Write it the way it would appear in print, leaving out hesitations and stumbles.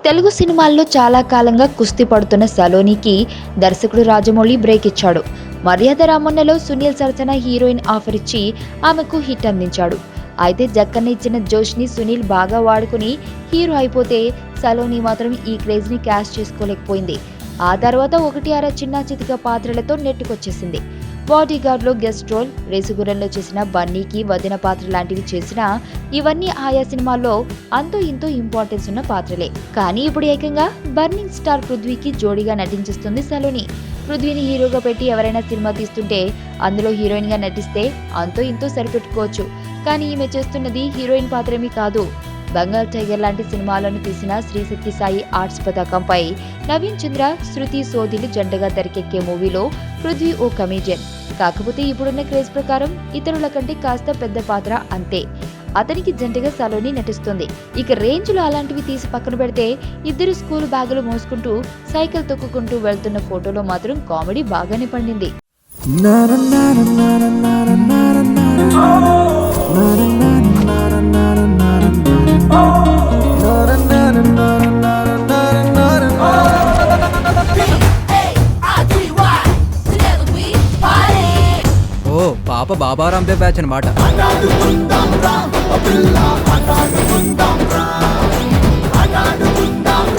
తెలుగు సినిమాల్లో చాలా కాలంగా కుస్తీ పడుతున్న సలోనికి దర్శకుడు రాజమౌళి బ్రేక్ ఇచ్చాడు. మర్యాద రామన్నలో సునీల్ సరసన హీరోయిన్ ఆఫర్ ఇచ్చి ఆమెకు హిట్ అందించాడు. అయితే జక్కన్న ఇచ్చిన జోష్ని సునీల్ బాగా వాడుకుని హీరో అయిపోతే సలోని మాత్రం ఈ క్రేజ్ని క్యాష్ చేసుకోలేకపోయింది. ఆ తర్వాత ఒకటి అర చిన్న చితిక పాత్రలతో నెట్టుకొచ్చేసింది. బాడీగార్డ్లో గెస్ట్ రోల్, రేసుగుర్రంలో చేసిన బన్నీకి వదిన పాత్ర లాంటివి చేసినా ఇవన్నీ ఆయా సినిమాల్లో అంతో ఇంతో ఇంపార్టెన్స్ ఉన్న పాత్రలే. కానీ ఇప్పుడు ఏకంగా బర్నింగ్ స్టార్ పృథ్వీకి జోడీగా నటించేస్తుంది సలోని. పృథ్వీని హీరోగా పెట్టి ఎవరైనా సినిమా తీస్తుంటే అందులో హీరోయిన్ గా నటిస్తే అంతో ఇంతో సరిపెట్టుకోవచ్చు. కానీ ఈమె చేస్తున్నది హీరోయిన్ పాత్రమీ కాదు. బెంగాల్ టైగర్ లాంటి సినిమాలను తీసిన శ్రీ సత్య సాయి ఆర్ట్స్ పతాకంపై నవీన్ చంద్ర, శృతి సోదీలు జంటగా తెరకెక్కే మూవీలో పృథ్వీ ఓ కమీడియన్. కాకపోతే ఇప్పుడున్న క్రేజ్ ప్రకారం ఇతరుల కంటే కాస్త పెద్ద పాత్ర అంతే. అతనికి జంటగా సలోని నటిస్తుంది. ఇక రేంజ్ లో అలాంటివి తీసి పక్కన పెడితే ఇద్దరు స్కూల్ బ్యాగులు మోసుకుంటూ సైకిల్ తొక్కుకుంటూ వెళ్తున్న ఫోటోలో మాత్రం కామెడీ బాగానే పండింది. ఓ పాప బాబారాంపే బ్యాచ్ అనమాట.